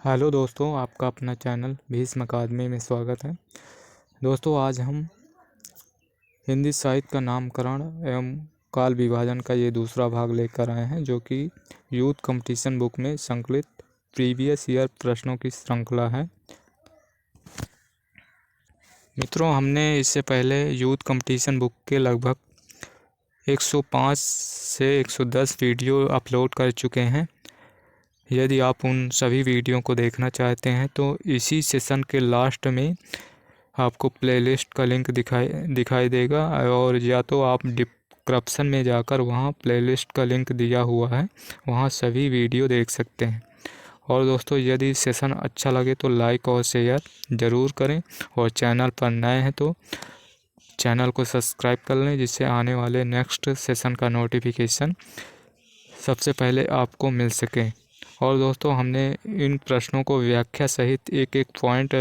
Hello दोस्तों, आपका अपना चैनल भीष्म अकादमी में स्वागत है। दोस्तों, आज हम हिंदी साहित्य का नामकरण एवं काल विभाजन का ये दूसरा भाग लेकर आए हैं, जो कि यूथ कंपटीशन बुक में संकलित प्रीवियस ईयर प्रश्नों की श्रृंखला है। मित्रों, हमने इससे पहले यूथ कंपटीशन बुक के लगभग 105 से 110 वीडियो अपलोड कर चुके हैं। यदि आप उन सभी वीडियो को देखना चाहते हैं तो इसी सेशन के लास्ट में आपको प्लेलिस्ट का लिंक दिखाई देगा, और या तो आप डिस्क्रिप्शन में जाकर वहां प्लेलिस्ट का लिंक दिया हुआ है, वहां सभी वीडियो देख सकते हैं। और दोस्तों, यदि सेशन अच्छा लगे तो लाइक और शेयर ज़रूर करें, और चैनल पर नए हैं तो चैनल को सब्सक्राइब कर लें, जिससे आने वाले नेक्स्ट सेशन का नोटिफिकेशन सबसे पहले आपको मिल सके। और दोस्तों, हमने इन प्रश्नों को व्याख्या सहित एक एक पॉइंट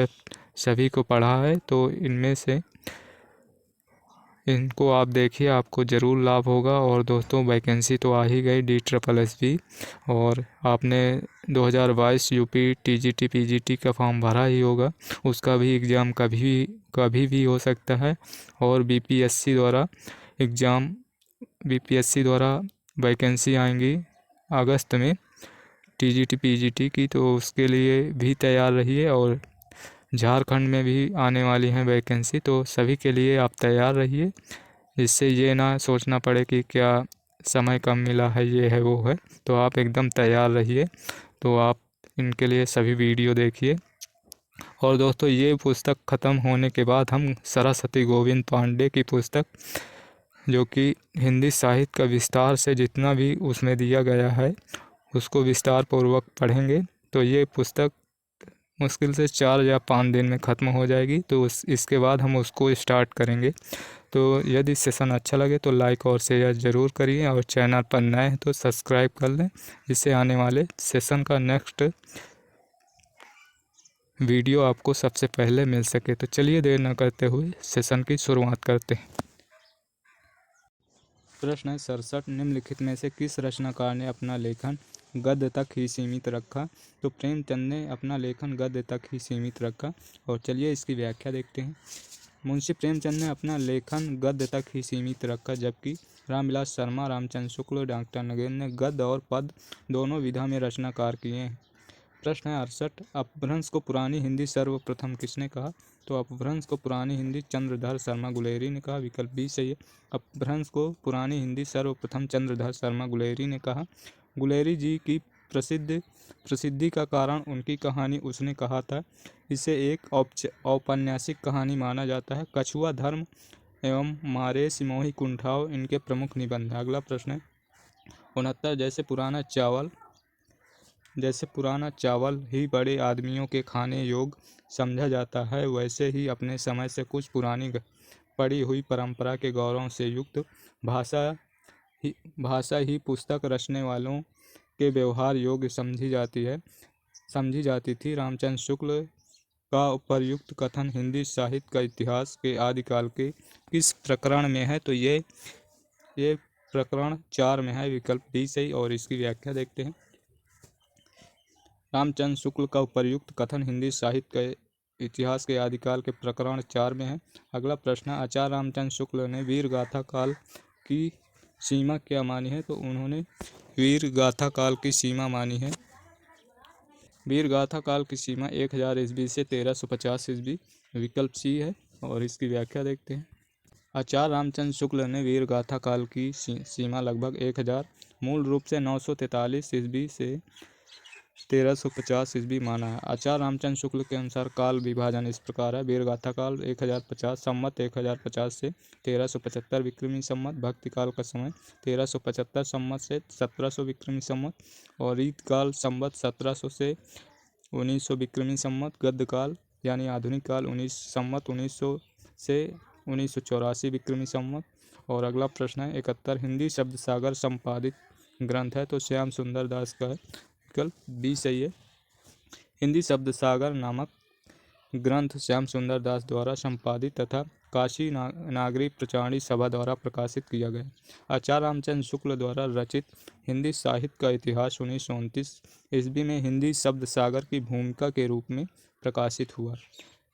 सभी को पढ़ा है, तो इनमें से इनको आप देखिए, आपको ज़रूर लाभ होगा। और दोस्तों, वैकेंसी तो आ ही गई DSSB, और आपने 2022 यूपी TGT PGT का फॉर्म भरा ही होगा, उसका भी एग्ज़ाम कभी भी हो सकता है। और BPSC द्वारा वैकेंसी आएंगी अगस्त में TGT PGT की, तो उसके लिए भी तैयार रहिए। और झारखंड में भी आने वाली हैं वैकेंसी, तो सभी के लिए आप तैयार रहिए, इससे ये ना सोचना पड़े कि क्या समय कम मिला है, ये है वो है, तो आप एकदम तैयार रहिए। तो आप इनके लिए सभी वीडियो देखिए। और दोस्तों, ये पुस्तक ख़त्म होने के बाद हम सरस्वती गोविंद पांडे की पुस्तक, जो कि हिंदी साहित्य का विस्तार से जितना भी उसमें दिया गया है उसको विस्तार पूर्वक पढ़ेंगे। तो ये पुस्तक मुश्किल से 4 या 5 दिन में ख़त्म हो जाएगी, तो इसके बाद हम उसको स्टार्ट करेंगे। तो यदि सेशन अच्छा लगे तो लाइक और शेयर ज़रूर करिए, और चैनल पर नए हैं तो सब्सक्राइब कर लें, जिससे आने वाले सेशन का नेक्स्ट वीडियो आपको सबसे पहले मिल सके। तो चलिए, देर न करते हुए सेशन की शुरुआत करते हैं। प्रश्न है 67, निम्नलिखित में से किस रचनाकार ने अपना लेखन गद्य तक ही सीमित रखा? तो प्रेमचंद ने अपना लेखन गद्य तक ही सीमित रखा। और चलिए इसकी व्याख्या देखते हैं। मुंशी प्रेमचंद ने अपना लेखन गद्य तक ही सीमित रखा, जबकि रामविलास शर्मा, रामचंद्र शुक्ल, डॉक्टर नगेन ने गद्य और पद दोनों विधा में रचनाकार किए हैं। प्रश्न है 68, अपभ्रंश को पुरानी हिंदी सर्वप्रथम किसने कहा? तो अपभ्रंश को पुरानी हिंदी चंद्रधर शर्मा गुलेरी ने कहा। विकल्प बी सही है। अपभ्रंश को पुरानी हिंदी सर्वप्रथम चंद्रधर शर्मा गुलेरी ने कहा। गुलेरी जी की प्रसिद्धि का कारण उनकी कहानी उसने कहा था। इसे एक औपन्यासिक कहानी माना जाता है। कछुआ धर्म एवं मारे सिमोही कुंठाव इनके प्रमुख निबंध। अगला प्रश्न है 69, जैसे पुराना चावल ही बड़े आदमियों के खाने योग समझा जाता है, वैसे ही अपने समय से कुछ पुरानी पड़ी हुई परंपरा के गौरव से युक्त भाषा ही पुस्तक रचने वालों के व्यवहार योग्य समझी जाती थी। रामचंद्र शुक्ल का उपर्युक्त कथन हिंदी साहित्य का इतिहास के आदिकाल के किस प्रकरण में है? तो ये प्रकरण 4 में है। विकल्प डी सही। और इसकी व्याख्या देखते हैं। रामचंद्र शुक्ल का उपर्युक्त कथन हिंदी साहित्य के इतिहास के आदिकाल के प्रकरण 4 में है। अगला प्रश्न, आचार्य रामचंद्र शुक्ल ने वीर गाथा काल की सीमा क्या मानी है? तो उन्होंने वीर गाथा काल की सीमा मानी है। वीर गाथा काल की सीमा 1000 ईस्वी से 1350 ईस्वी। विकल्प सी है। और इसकी व्याख्या देखते हैं। आचार्य रामचंद्र शुक्ल ने वीर गाथा काल की सीमा लगभग 1000 मूल रूप से 943 ईस्वी से 1350 ईस्वी माना है। आचार्य रामचंद्र शुक्ल के अनुसार काल विभाजन इस प्रकार है। वीरगाथा काल 1050 संवत 1050 से 1375 विक्रमी संवत, भक्ति काल का समय 1375 संवत से 1700 विक्रमी संवत, और रीत काल संवत 1700 से 1900 विक्रमी संवत, गद्य काल यानी आधुनिक काल 1900 से 1984 विक्रमी संवत। और अगला प्रश्न है 71, हिंदी शब्द सागर संपादित ग्रंथ है? तो श्याम सुंदर दास का है। विकल्प बी सही है। हिंदी शब्द सागर नामक ग्रंथ श्याम सुंदर दास द्वारा संपादित तथा काशी नागरी प्रचारणी सभा द्वारा प्रकाशित किया गया। आचार्य रामचंद्र शुक्ल द्वारा रचित हिंदी साहित्य का इतिहास 1929 ईस्वी में हिंदी शब्द सागर की भूमिका के रूप में प्रकाशित हुआ।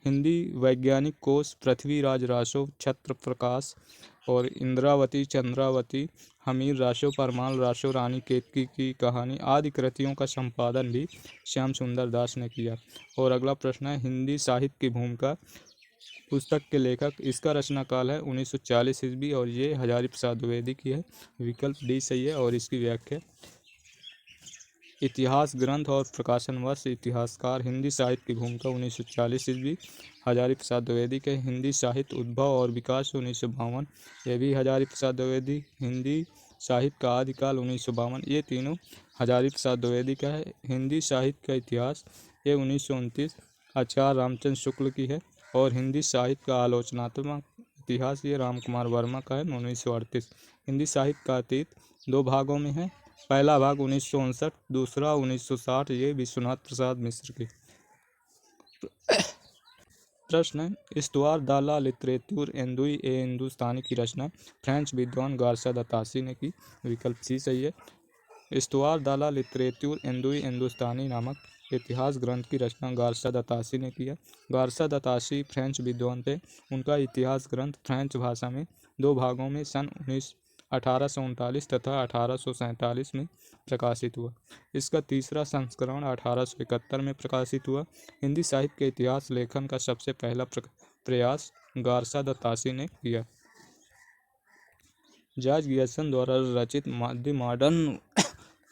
हिंदी वैज्ञानिक कोश पृथ्वीराज रासो, छत्र प्रकाश और इंद्रावती, चंद्रावती, हमीर रासो, परमाल रासो, रानी केतकी की कहानी आदि कृतियों का संपादन भी श्याम सुंदर दास ने किया। और अगला प्रश्न है, हिंदी साहित्य की भूमिका पुस्तक के लेखक। इसका रचना काल है 1940 ईस्वी और ये हजारी प्रसाद द्विवेदी की है। विकल्प डी सही है। और इसकी व्याख्या, इतिहास ग्रंथ और प्रकाशन वर्ष। इतिहासकार हिंदी साहित्य की भूमिका 1940 ईस्वी, हजारी प्रसाद द्विवेदी के। हिंदी साहित्य उद्भव और विकास 1952, ये भी हजारी प्रसाद द्विवेदी। हिंदी साहित्य का आदिकाल 1952, ये तीनों हजारी प्रसाद द्विवेदी का है। हिंदी साहित्य का इतिहास, ये 1929 आचार्य रामचंद्र शुक्ल की है। और हिंदी साहित्य का आलोचनात्मक इतिहास, ये राम कुमार वर्मा का है 1938। हिंदी साहित्य का अतीत दो भागों में है। पहला भाग 1959, दूसरा 1960, ये विश्वनाथ प्रसाद मिश्र की। प्रश्न है, इस्तवार द ला लिटरेचर एंदुई ए हिंदुस्तानी की रचना फ्रेंच विद्वान गार्सा द तासी ने की। विकल्प सी सही है। इस्तवार द ला लिटरेचर एंदुई हिंदुस्तानी नामक इतिहास ग्रंथ की रचना गार्सा द तासी ने की है। गार्सा द तासी फ्रेंच विद्वान थे। उनका इतिहास ग्रंथ फ्रेंच भाषा में दो भागों में सन 1839 तथा 1847 में प्रकाशित हुआ। इसका तीसरा संस्करण 1871 में प्रकाशित हुआ। हिंदी साहित्य के इतिहास लेखन का सबसे पहला प्रयास गार्सा द तासी ने किया। जॉर्ज गियर्सन द्वारा रचित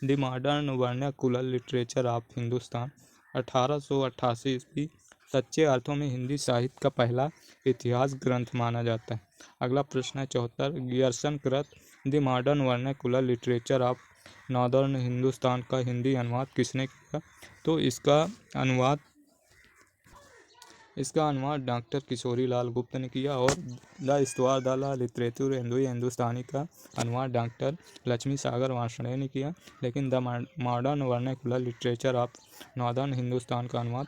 the modern vernacular literature of Hindustan 1888 ईस्वी सच्चे अर्थों में हिंदी साहित्य का पहला इतिहास ग्रंथ माना जाता है। अगला प्रश्न है 74, गियर्सन कृत the modern vernacular literature of northern Hindustan का हिंदी अनुवाद किसने किया? तो इसका अनुवाद डॉक्टर किशोरी लाल गुप्त ने किया। और द इस्तवार द ला लिटरेचर एंदुई हिंदुस्तानी का अनुवाद डॉक्टर लक्ष्मी सागर वार्ष्णेय ने किया। लेकिन the modern vernacular literature of northern Hindustan का अनुवाद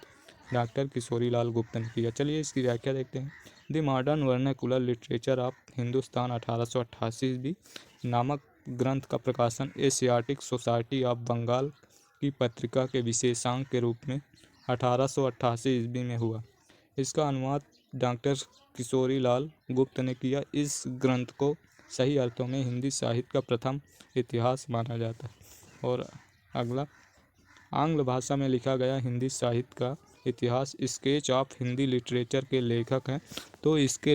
डॉक्टर किशोरी लाल गुप्त ने किया। चलिए इसकी व्याख्या देखते हैं। The modern vernacular literature of Hindustan 1888 ईस्वी नामक ग्रंथ का प्रकाशन एशियाटिक सोसाइटी ऑफ बंगाल की पत्रिका के विशेषांक के रूप में 1888 ईस्वी में हुआ। इसका अनुवाद डॉक्टर किशोरी लाल गुप्त ने किया। इस ग्रंथ को सही अर्थों में हिंदी साहित्य का प्रथम इतिहास माना जाता है। और अगला, आंग्ल भाषा में लिखा गया हिंदी साहित्य का इतिहास स्केच ऑफ हिंदी लिटरेचर के लेखक हैं। तो इसके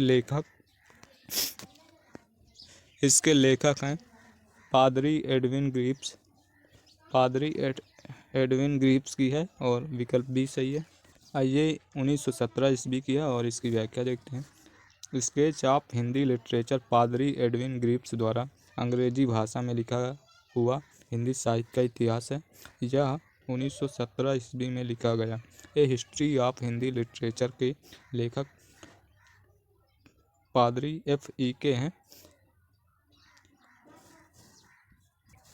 लेखक हैं पादरी एडविन ग्रीव्स की है। और विकल्प बी सही है। ये 1917 ईस्वी की है। और इसकी व्याख्या देखते हैं। स्केच ऑफ हिंदी लिटरेचर पादरी एडविन ग्रीव्स द्वारा अंग्रेजी भाषा में लिखा हुआ हिंदी साहित्य का इतिहास है। यह 1917 ईस्वी में लिखा गया। ए हिस्ट्री ऑफ हिंदी लिटरेचर के लेखक पादरी F.E.K. हैं।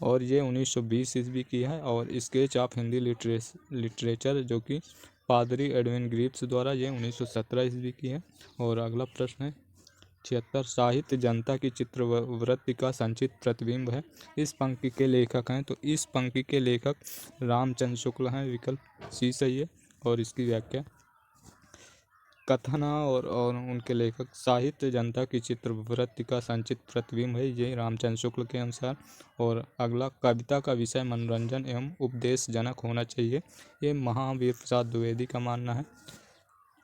और ये 1920 ईस्वी की है। और स्केच ऑफ हिंदी लिटरेचर जो कि पादरी एडविन ग्रीव्स द्वारा, ये 1917 ईस्वी की है। और अगला प्रश्न है 76, साहित्य जनता की चित्रवृत्ति का संचित प्रतिबिंब है। इस पंक्ति के लेखक हैं। तो इस पंक्ति के लेखक रामचंद्र शुक्ल हैं। विकल्प सी सही है। और इसकी व्याख्या, कथन और उनके लेखक, साहित्य जनता की चित्रवृत्ति का संचित प्रतिबिंब है, ये रामचंद्र शुक्ल के अनुसार। और अगला, कविता का विषय मनोरंजन एवं उपदेशजनक होना चाहिए, ये महावीर प्रसाद द्विवेदी का मानना है।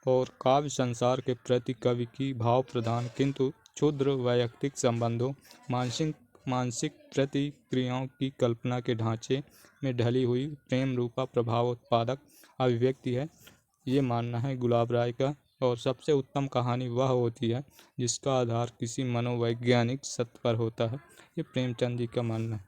और काव्य संसार के प्रति कवि की भाव प्रधान किंतु क्षुद्र वैयक्तिक संबंधों, मानसिक प्रतिक्रियाओं की कल्पना के ढांचे में ढली हुई प्रेम रूपा प्रभावोत्पादक अभिव्यक्ति है, ये मानना है गुलाब राय का। और सबसे उत्तम कहानी वह होती है जिसका आधार किसी मनोवैज्ञानिक सत्य पर होता है, ये प्रेमचंद जी का मानना है।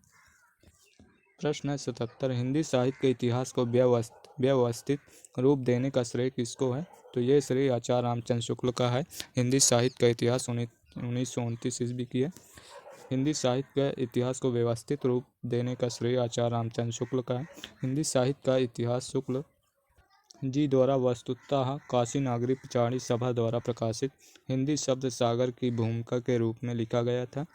प्रश्न है 77, हिंदी साहित्य के इतिहास को व्यवस्थित रूप देने का श्रेय किसको है? तो ये श्रेय आचार्य रामचंद्र शुक्ल का है। हिंदी साहित्य का इतिहास 1929 ईस्वी की है। हिंदी साहित्य के इतिहास को व्यवस्थित रूप देने का श्रेय आचार्य रामचंद्र शुक्ल का है। हिंदी साहित्य का इतिहास शुक्ल जी द्वारा वस्तुतः काशी नागरी पिछाड़ी सभा द्वारा प्रकाशित हिंदी शब्द सागर की भूमिका के रूप में लिखा गया था,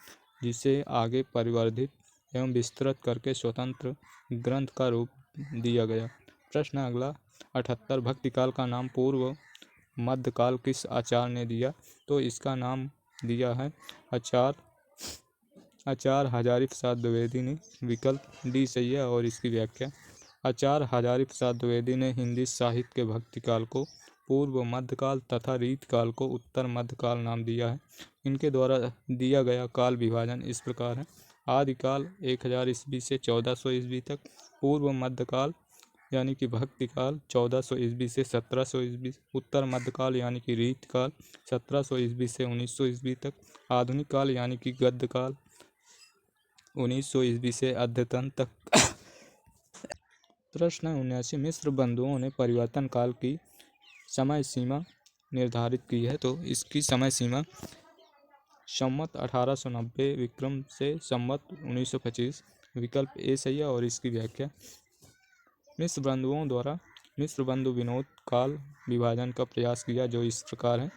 जिसे आगे परिवर्धित एवं विस्तृत करके स्वतंत्र ग्रंथ का रूप दिया गया। प्रश्न अगला 78 भक्तिकाल का नाम पूर्व मध्यकाल किस आचार्य ने दिया? तो इसका नाम दिया है आचार्य हजारीप्रसाद द्विवेदी ने। विकल्प डी सही है और इसकी व्याख्या। आचार्य हजारीप्रसाद द्विवेदी ने हिंदी साहित्य के भक्तिकाल को पूर्व मध्यकाल तथा रीतकाल को उत्तर मध्यकाल नाम दिया है। इनके द्वारा दिया गया काल विभाजन इस प्रकार है। आदिकाल 1000 ईस्वी से 1400 ईस्वी तक, पूर्व मध्यकाल यानी कि भक्तिकाल 1400 ईस्वी से 1700 ईस्वी, उत्तर मध्यकाल यानी कि रीतकाल 1700 ईस्वी से 1900 ईस्वी तक, आधुनिक काल यानी कि गद्यकाल 1900 ईस्वी से अद्यतन तक। प्रश्न 79 मिस्र बंधुओं ने परिवर्तन काल की समय सीमा निर्धारित की है, तो इसकी समय सीमा संवत 1890 विक्रम से संवत 1925। विकल्प ए सही है और इसकी व्याख्या। मिस्र बंधुओं द्वारा मिस्र बंधु विनोद काल विभाजन का प्रयास किया, जो इस प्रकार है।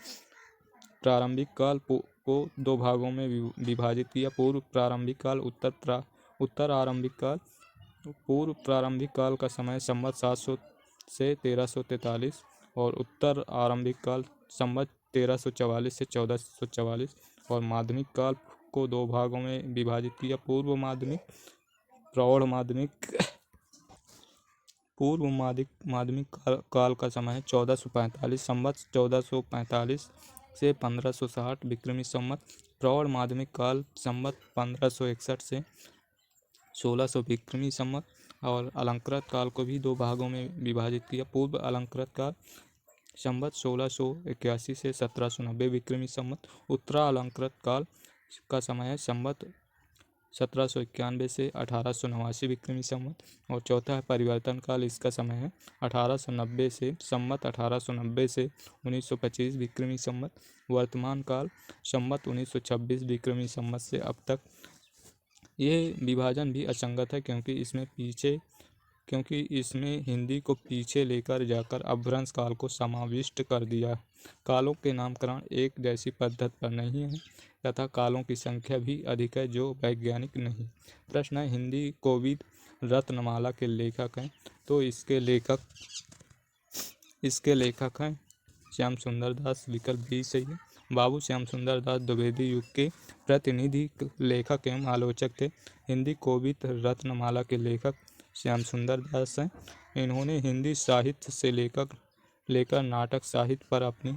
प्रारंभिक काल को दो भागों में विभाजित किया। पूर्व प्रारंभिक काल, उत्तर आरंभिक काल। पूर्व प्रारंभिक काल का समय संवत 700 से 1343 और उत्तर आरंभिक काल संवत 1344 से 1444। और माध्यमिक काल को दो भागों में विभाजित किया। पूर्व माध्यमिक, प्रौढ़ माध्यमिक। पूर्व माध्यमिक काल का समय 1445 संवत 1445 से 1560 विक्रमी संवत। प्रौढ़ माध्यमिक काल संवत 1561 से 1600 विक्रमी संवत। और अलंकृत काल को भी दो भागों में विभाजित किया। पूर्व अलंकृत काल संवत 1681 से 1790 विक्रमी संवत। उत्तरालंकृत काल का समय है संवत 1791 से 1889 विक्रमी संवत। और चौथा है परिवर्तन काल, इसका समय है 1890 से संवत 1890 से 1925 विक्रमी संवत। वर्तमान काल संवत 1926 विक्रमी संवत से अब तक। ये विभाजन भी असंगत है क्योंकि इसमें हिंदी को पीछे लेकर जाकर अपभ्रंश काल को समाविष्ट कर दिया। कालों के नामकरण एक जैसी पद्धति पर नहीं है तथा कालों की संख्या भी अधिक है जो वैज्ञानिक नहीं। प्रश्न है हिंदी कोविद रत्नमाला के लेखक हैं, तो इसके लेखक हैं श्याम सुंदर दास। विकल्प बी सही है। बाबू श्याम सुंदर दास द्विवेदी युग के प्रतिनिधि लेखक एवं आलोचक थे। हिंदी कोविद रत्नमाला के लेखक श्याम सुंदर दास हैं। इन्होंने हिंदी साहित्य से लेकर नाटक साहित्य पर अपनी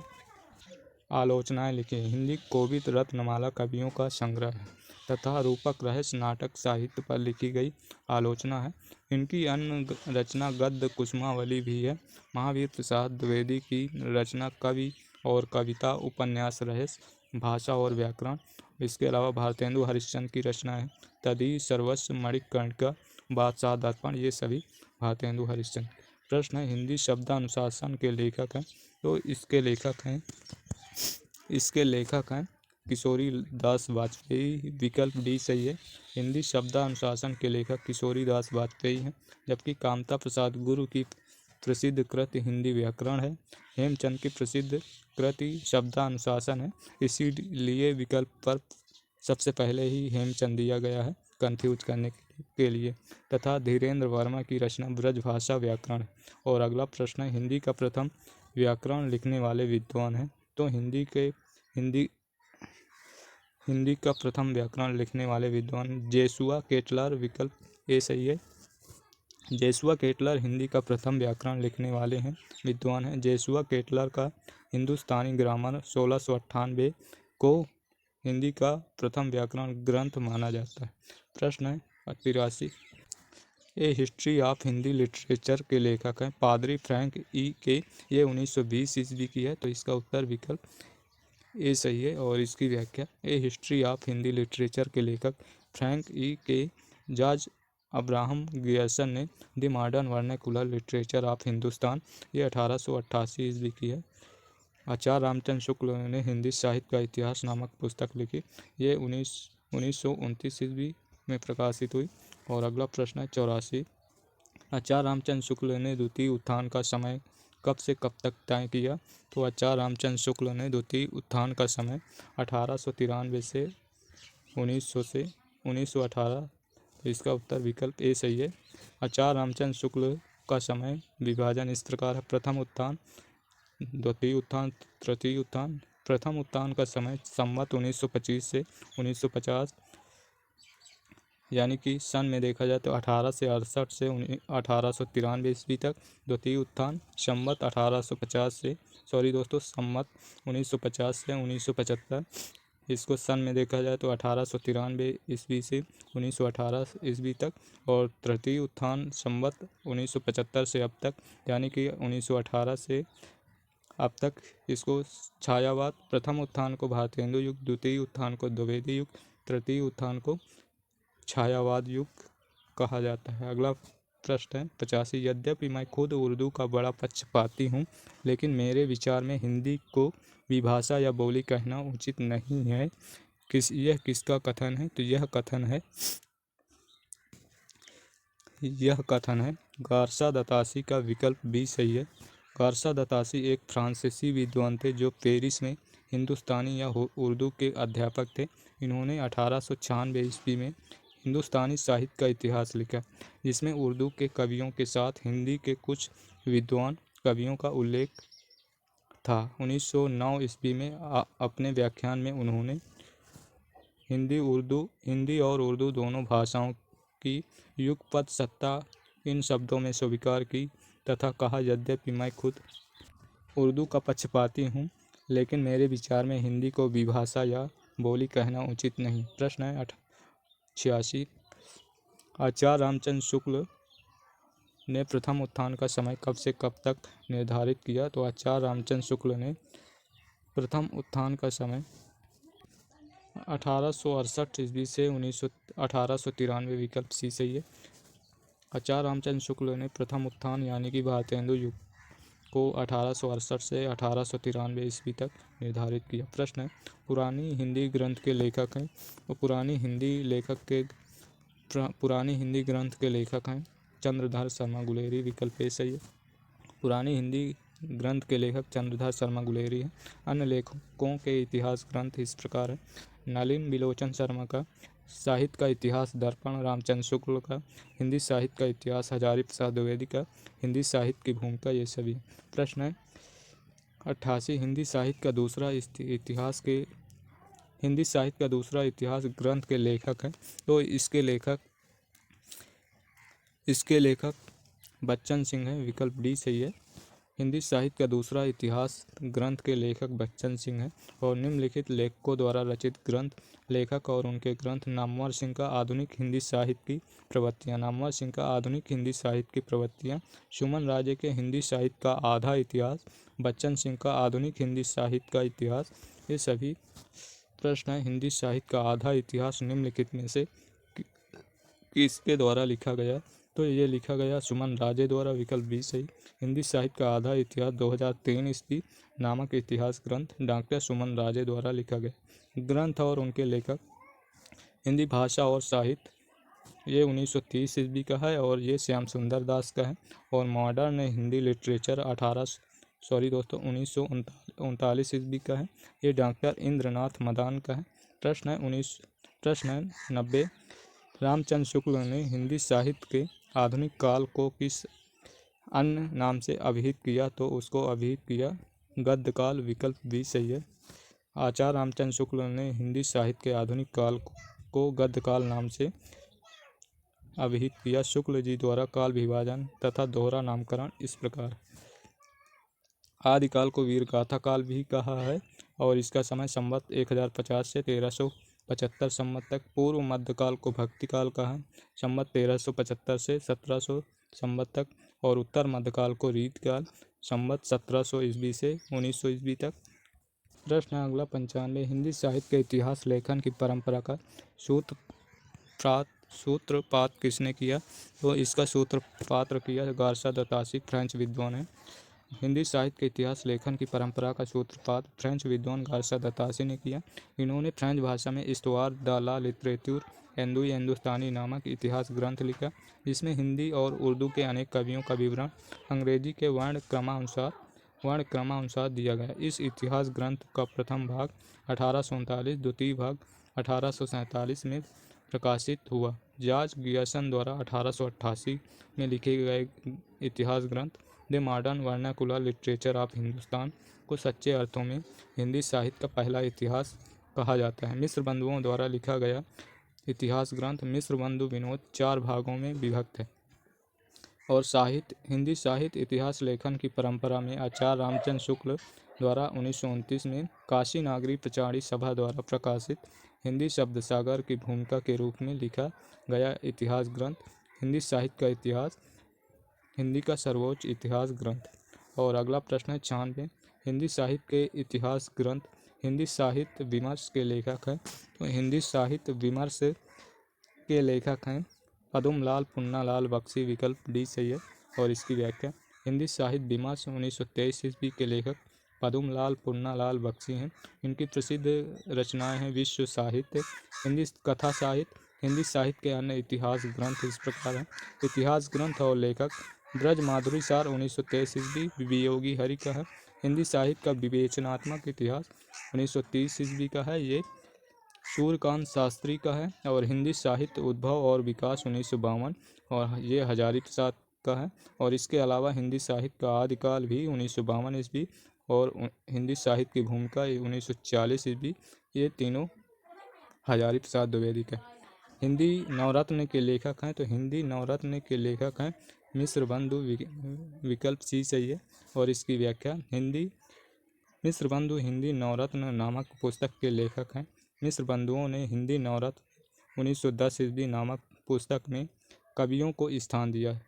आलोचनाएं लिखी। हिंदी कोविद रत्नमाला कवियों का संग्रह है तथा रूपक रहस्य नाटक साहित्य पर लिखी गई आलोचना है। इनकी अन्य रचना गद्य कुसुमावली भी है। महावीर प्रसाद द्विवेदी की रचना कवि और कविता, उपन्यास, रहस्य, भाषा और व्याकरण। इसके अलावा भारतेंदु हरिश्चंद्र की रचना है तदि सर्वस्व, मणिकर्णिका, बादशाह दर्पण, ये सभी भारतेंदु हरिश्चंद्र। प्रश्न है हिंदी शब्दानुशासन के लेखक हैं, तो इसके लेखक हैं किशोरी दास वाजपेयी। विकल्प डी सही है। हिंदी शब्दानुशासन के लेखक किशोरी दास वाजपेयी हैं, जबकि कामता प्रसाद गुरु की प्रसिद्ध कृति हिंदी व्याकरण है। हेमचंद की प्रसिद्ध कृति शब्दानुशासन है, इसीलिए विकल्प पर सबसे पहले ही हेमचंद दिया गया है कंफ्यूज करने के लिए। तथा धीरेन्द्र वर्मा की रचना ब्रजभाषा व्याकरण है। और अगला प्रश्न है हिंदी का प्रथम व्याकरण लिखने वाले विद्वान हैं, तो हिंदी का प्रथम व्याकरण लिखने वाले विद्वान जेसुआ केटलर। विकल्प ए सही है। जेसुआ केटलर हिंदी का प्रथम व्याकरण लिखने वाले विद्वान हैं। जेसुआ केटलर का हिंदुस्तानी ग्रामर 1698 को हिंदी का प्रथम व्याकरण ग्रंथ माना जाता है। प्रश्न है 83 ए हिस्ट्री ऑफ हिंदी लिटरेचर के लेखक हैं पादरी फ्रैंक ई के। ये 1920 ईस्वी की है, तो इसका उत्तर विकल्प ए सही है। और इसकी व्याख्या ए हिस्ट्री ऑफ हिंदी लिटरेचर के लेखक फ्रैंक ई के जॉर्ज अब्राहम गियर्सन ने the modern vernacular literature of Hindustan, ये 1888 ईस्वी की है। आचार्य रामचंद्र शुक्ल ने हिंदी साहित्य का इतिहास नामक पुस्तक लिखी, ये 1929 ईस्वी में प्रकाशित हुई। और अगला प्रश्न है 84 आचार्य रामचंद्र शुक्ल ने द्वितीय उत्थान का समय कब से कब तक तय किया? तो आचार्य रामचंद्र शुक्ल ने द्वितीय उत्थान का समय 1893 से 1918। तो इसका उत्तर विकल्प ए सही है। आचार्य रामचंद्र शुक्ल का समय विभाजन इस प्रकार है: प्रथम उत्थान, द्वितीय उत्थान, तृतीय उत्थान। प्रथम उत्थान का समय संवत 1925 से 1950, यानी कि सन में देखा जाए तो 1868 से 1893 ईस्वी तक। द्वितीय उत्थान संवत 1850 से संवत 1950 से 1975। इसको सन में देखा जाए तो 1893 ईस्वी से 1918 ईस्वी तक। और तृतीय उत्थान संवत 1975 से अब तक, यानी कि 1918 से अब तक। इसको छायावाद, प्रथम उत्थान को भारतेंदु युग, द्वितीय उत्थान को द्विवेदी युग, तृतीय उत्थान को छायावाद युग कहा जाता है। अगला प्रश्न है 85। यद्यपि मैं खुद उर्दू का बड़ा पक्षपाती हूँ, लेकिन मेरे विचार में हिंदी को विभाषा या बोली कहना उचित नहीं है। यह किसका कथन है? तो यह कथन है गार्सा दतासी का। विकल्प बी सही है। गार्सा दतासी एक फ्रांसीसी विद्वान थे जो पेरिस में हिंदुस्तानी या उर्दू के अध्यापक थे। इन्होंने 1896 ईस्वी में हिंदुस्तानी साहित्य का इतिहास लिखा, जिसमें उर्दू के कवियों के साथ हिंदी के कुछ विद्वान कवियों का उल्लेख था। 1909 ईस्वी में अपने व्याख्यान में उन्होंने हिंदी और उर्दू दोनों भाषाओं की युगपत सत्ता इन शब्दों में स्वीकार की तथा कहा, यद्यपि मैं खुद उर्दू का पक्षपाती हूँ, लेकिन मेरे विचार में हिंदी को विभाषा या बोली कहना उचित नहीं। प्रश्न है 86। आचार्य रामचंद्र शुक्ल ने प्रथम उत्थान का समय कब से कब तक निर्धारित किया? तो आचार्य रामचंद्र शुक्ल ने प्रथम उत्थान का समय 1868 ईस्वी से 1893। विकल्प सी सही है। आचार्य रामचंद्र शुक्ल ने प्रथम उत्थान यानी कि भारतेंदु युग को 1868 से 1893 ईस्वी तक निर्धारित किया। प्रश्न है पुरानी हिंदी ग्रंथ के लेखक हैं। तो पुरानी हिंदी ग्रंथ के लेखक हैं चंद्रधर शर्मा गुलेरी। विकल्प ए सही है। पुरानी हिंदी ग्रंथ के लेखक चंद्रधर शर्मा गुलेरी हैं। अन्य लेखकों के इतिहास ग्रंथ इस प्रकार है: नलिन बिलोचन शर्मा का साहित्य का इतिहास दर्पण, रामचंद्र शुक्ल का हिंदी साहित्य का इतिहास, हजारी प्रसाद द्विवेदी का हिंदी साहित्य की भूमिका, ये सभी। प्रश्न है 88। हिंदी साहित्य का दूसरा इतिहास ग्रंथ के लेखक हैं। तो इसके लेखक बच्चन सिंह हैं। विकल्प डी सही है। हिंदी साहित्य का दूसरा इतिहास ग्रंथ के लेखक बच्चन सिंह हैं। और निम्नलिखित लेखकों द्वारा रचित ग्रंथ, लेखक और उनके ग्रंथ: नामवर सिंह का आधुनिक हिंदी साहित्य की प्रवृत्तियाँ, सुमन राजे के हिंदी साहित्य का आधा इतिहास, बच्चन सिंह का आधुनिक हिंदी साहित्य का इतिहास, ये सभी। प्रश्न है हिंदी साहित्य का आधा इतिहास निम्नलिखित में से किसके द्वारा लिखा गया? तो ये लिखा गया सुमन राजे द्वारा। विकल्प बी सही। हिंदी साहित्य का आधा इतिहास 2003 ईस्वी नामक इतिहास ग्रंथ डॉक्टर सुमन राजे द्वारा लिखा गया। ग्रंथ और उनके लेखक: हिंदी भाषा और साहित्य, ये 1930 ईस्वी का है और ये श्याम सुंदर दास का है। और मॉडर्न हिंदी लिटरेचर 1939 ईस्वी का है, ये डॉक्टर इंद्रनाथ मदान का है। प्रश्न है 90। रामचंद्र शुक्ल ने हिंदी साहित्य के आधुनिक काल को किस अन्य नाम से अभिहित किया? तो उसको अभिहित किया गद्य काल। विकल्प बी सही है। आचार्य रामचंद्र शुक्ल ने हिंदी साहित्य के आधुनिक काल को गद्य काल नाम से अभिहित किया। शुक्ल जी द्वारा काल विभाजन तथा दोहरा नामकरण इस प्रकार: आदिकाल को वीरगाथा काल भी कहा है और इसका समय संवत 1050 से 1375 संवत तक। पूर्व मध्यकाल को भक्ति काल कहा है, संवत 1375 से 1700 संवत तक। और उत्तर मध्यकाल को रीतकाल, संवत 1700 ईस्वी से 1900 ईस्वी तक। प्रश्न अगला 95। हिंदी साहित्य के इतिहास लेखन की परंपरा का सूत्रपात किसने किया? तो इसका सूत्रपात किया गार्सा दतासी, फ्रेंच विद्वान है। हिंदी साहित्य के इतिहास लेखन की परंपरा का सूत्रपात फ्रेंच विद्वान गार्सा दतासी ने किया। इन्होंने फ्रेंच भाषा में इस्तवार द ला लिटरेचर हिंदुस्तानी नामक इतिहास ग्रंथ लिखा, जिसमें हिंदी और उर्दू के अनेक कवियों का विवरण अंग्रेजी के वर्णक्रमानुसार दिया गया। इस इतिहास ग्रंथ का प्रथम भाग 1839, द्वितीय भाग 1847 में प्रकाशित हुआ। जॉर्ज ग्रियर्सन द्वारा 1888 में लिखे गए इतिहास ग्रंथ the modern vernacular literature of Hindustan को सच्चे अर्थों में हिंदी साहित्य का पहला इतिहास कहा जाता है। मिश्र बंधुओं द्वारा लिखा गया इतिहास ग्रंथ मिश्र बंधु विनोद 4 भागों में विभक्त है और हिंदी साहित्य इतिहास लेखन की परंपरा में आचार्य रामचंद्र शुक्ल द्वारा 1929 में काशी नागरी प्रचारी सभा द्वारा प्रकाशित हिंदी शब्द सागर की भूमिका के रूप में लिखा गया इतिहास ग्रंथ हिंदी साहित्य का इतिहास, हिंदी का सर्वोच्च इतिहास ग्रंथ। और अगला प्रश्न है 96, हिंदी साहित्य के इतिहास ग्रंथ हिंदी साहित्य विमर्श के लेखक हैं। तो हिंदी साहित्य विमर्श के लेखक हैं पद्मलाल पुन्नालाल बख्शी, विकल्प डी सही है। और इसकी व्याख्या, हिंदी साहित्य विमर्श 1923 ईस्वी के लेखक पद्मलाल पुन्नालाल बख्शी हैं। इनकी प्रसिद्ध रचनाएं हैं विश्व साहित्य, हिंदी कथा साहित्य। हिंदी साहित्य के अन्य इतिहास ग्रंथ इस प्रकार हैं। इतिहास ग्रंथ और लेखक ब्रज माधुरी सार 1923 ईस्वी वियोगी हरि का है। हिंदी साहित्य का विवेचनात्मक इतिहास 1930 ईस्वी का है, ये सूर्यकांत शास्त्री का है। और हिंदी साहित्य उद्भव और विकास 1952 और ये हजारी प्रसाद का है। और इसके अलावा हिंदी साहित्य का आदिकाल भी 1952 ईस्वी और हिंदी साहित्य की भूमिका 1940 ईस्वी, ये तीनों हजारी प्रसाद द्विवेदी का। हिंदी नवरत्न के लेखक हैं, तो हिंदी नवरत्न के लेखक हैं मिश्र बंधु, विकल्प सी सही है। और इसकी व्याख्या, मिश्र बंधु हिंदी नवरत्न नामक पुस्तक के लेखक हैं। मिश्र बंधुओं ने हिंदी नवरत्न 1910 ईस्वी नामक पुस्तक में कवियों को स्थान दिया।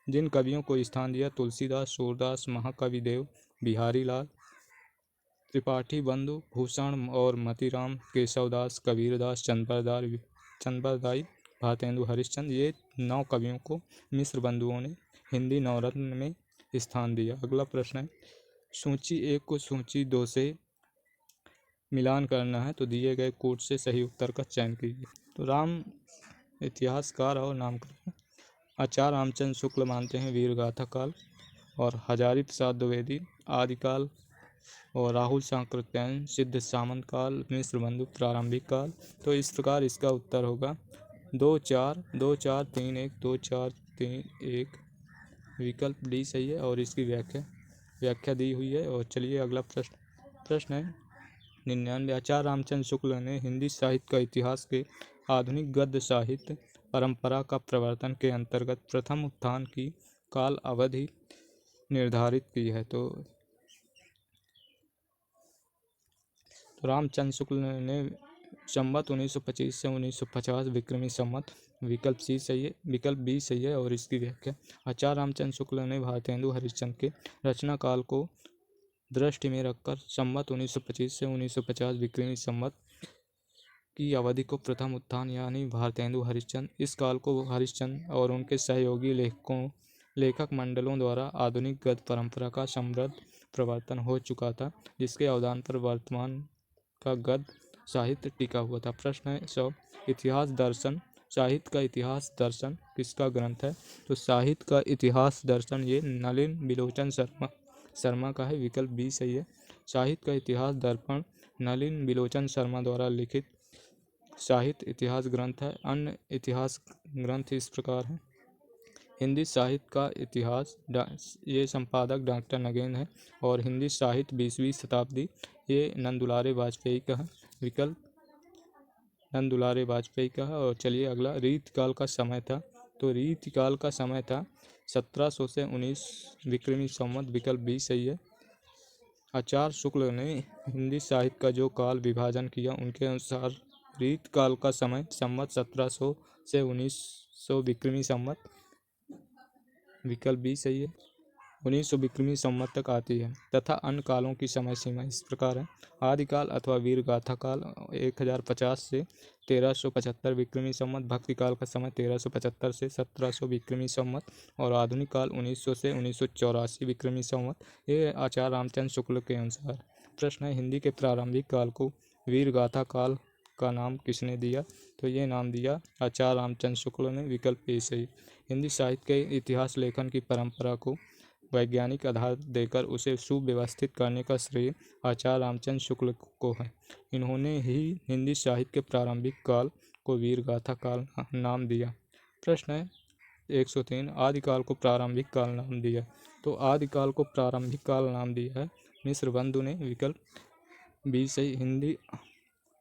जिन कवियों को स्थान दिया, तुलसीदास, सूरदास, महाकवि देव, बिहारी लाल, त्रिपाठी बंधु, भूषण और मतीराम, केशवदास, कबीरदास, चंद्रबरदाई, भारतेंदु हरिश्चंद्र, ये 9 कवियों को मिश्र बंधुओं ने हिंदी नवरत्न में स्थान दिया। अगला प्रश्न है, सूची 1 को सूची 2 से मिलान करना है, तो दिए गए कोड से सही उत्तर का चयन कीजिए। तो राम इतिहासकार और नामकरण आचार्य रामचंद्र शुक्ल मानते हैं वीर गाथा काल, और हजारी प्रसाद द्विवेदी आदिकाल, और राहुल सांकृत्यायन सिद्ध सामंत काल, मिश्र बंधु प्रारंभिक काल। तो इस प्रकार इसका उत्तर होगा 2-4-2-4-3-1 2-4-3-1, विकल्प डी सही है। और इसकी व्याख्या दी हुई है। और चलिए अगला प्रश्न है 99, आचार्य रामचंद्र शुक्ल ने हिंदी साहित्य का इतिहास के आधुनिक गद्य साहित्य परंपरा का प्रवर्तन के अंतर्गत प्रथम उत्थान की काल अवधि निर्धारित की है। तो रामचंद्र शुक्ल ने संवत 1925 से 1950 विक्रमी संवत, विकल्प सी सही है, विकल्प बी सही है। और इसकी व्याख्या, आचार्य रामचंद्र शुक्ल ने भारतेंदु हरिश्चंद्र के रचना काल को दृष्टि में रखकर संवत 1925 से 1950 विक्रमी संवत की अवधि को प्रथम उत्थान यानी भारतेंदु हरिश्चंद्र, इस काल को हरिश्चंद्र और उनके सहयोगी लेखक मंडलों द्वारा आधुनिक गद्य परंपरा का समृद्ध प्रवर्तन हो चुका था, जिसके अवदान पर वर्तमान का गद्य साहित्य टिका हुआ था। प्रश्न है 100, इतिहास दर्शन साहित्य का इतिहास दर्शन किसका ग्रंथ है? तो साहित्य का इतिहास दर्शन ये नलिन बिलोचन शर्मा का है, विकल्प बी सही है। साहित्य का इतिहास दर्पण नलिन बिलोचन शर्मा द्वारा लिखित साहित्य इतिहास ग्रंथ है। अन्य इतिहास ग्रंथ इस प्रकार हैं, हिंदी साहित्य का इतिहास, ये संपादक डॉक्टर नगेंद्र है। और हिंदी साहित्य 20वीं शताब्दी, ये नंदुलारे वाजपेयी का है, विकल्प नंदुलारे वाजपेयी का है। और चलिए अगला, रीतिकाल का समय था, तो रीतिकाल का समय था 1700 से 19 विक्रमी संवत, विकल्प बी सही है। आचार्य शुक्ल ने हिंदी साहित्य का जो काल विभाजन किया, उनके अनुसार रीतिकाल का समय संवत 1700 से 1900 विक्रमी संवत, विकल्प बी सही है, 1900 विक्रमी संवत तक आती है। तथा अन्य कालों की समय सीमा इस प्रकार है, आदिकाल अथवा वीर गाथा काल 1050 से 1375 विक्रमी संवत, भक्ति काल का समय 1375 से 1700 विक्रमी संवत, और आधुनिक काल 1900 से 1984 विक्रमी संवत, ये आचार्य रामचंद्र शुक्ल के अनुसार। प्रश्न है, हिंदी के प्रारंभिक काल को वीर गाथा काल का नाम किसने दिया? तो ये नाम दिया आचार्य रामचंद्र शुक्ल ने। विकल्प ए सही। हिंदी साहित्य के इतिहास लेखन की परंपरा को वैज्ञानिक आधार देकर उसे सुव्यवस्थित करने का श्रेय आचार्य रामचंद्र शुक्ल को है। इन्होंने ही हिंदी साहित्य के प्रारंभिक काल को वीर गाथा काल नाम दिया। प्रश्न है 103, आदिकाल को प्रारंभिक काल नाम दिया। तो आदिकाल को प्रारंभिक काल नाम दिया है मिश्रबंधु ने। विकल्प बी सही।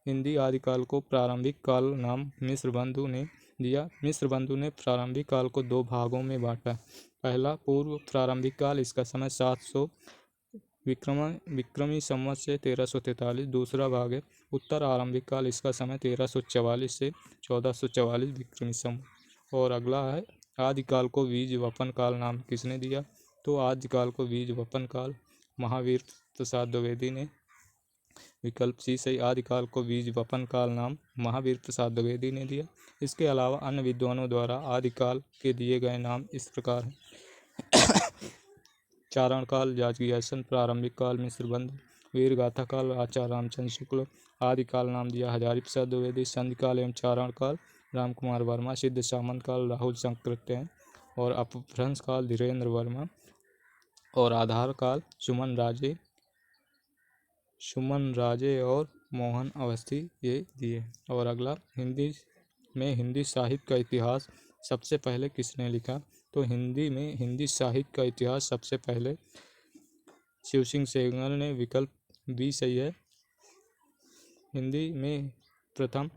हिंदी आदिकाल को प्रारंभिक काल नाम मिश्रबंधु ने दिया। मिश्रबंधु ने प्रारंभिक काल को दो भागों में बांटा। पहला पूर्व प्रारंभिक काल, इसका समय 700 विक्रमी संवत से 1343। दूसरा भाग है उत्तर आरंभिक काल, इसका समय 1344 से 1444 विक्रमी संवत। और अगला है आदिकाल को बीज वपन काल नाम किसने दिया? तो आदिकाल को बीज वपन काल महावीर प्रसाद द्विवेदी ने। विकल्प सी सही। आदिकाल को बीज वपन काल नाम महावीर प्रसाद द्विवेदी ने दिया। इसके अलावा अन्य विद्वानों द्वारा आदिकाल के दिए गए नाम इस प्रकार हैं। चारण काल याजकीयसन, प्रारंभिक काल मिश्रबंधु, वीर गाथा काल आचार्य रामचंद्र शुक्ल, आदिकाल नाम दिया हजारी प्रसाद द्विवेदी, संधि काल एवं चारण काल राम कुमार वर्मा, सिद्ध सामंत काल राहुल शंकरत्य और अपभ्रंश काल धीरेन्द्र वर्मा और आधार काल सुमन राजे और मोहन अवस्थी ये दिए। और अगला हिंदी साहित्य का इतिहास सबसे पहले किसने लिखा? तो हिंदी साहित्य का इतिहास सबसे पहले शिव सिंह सेंगर ने। विकल्प बी सही है। हिंदी में प्रथम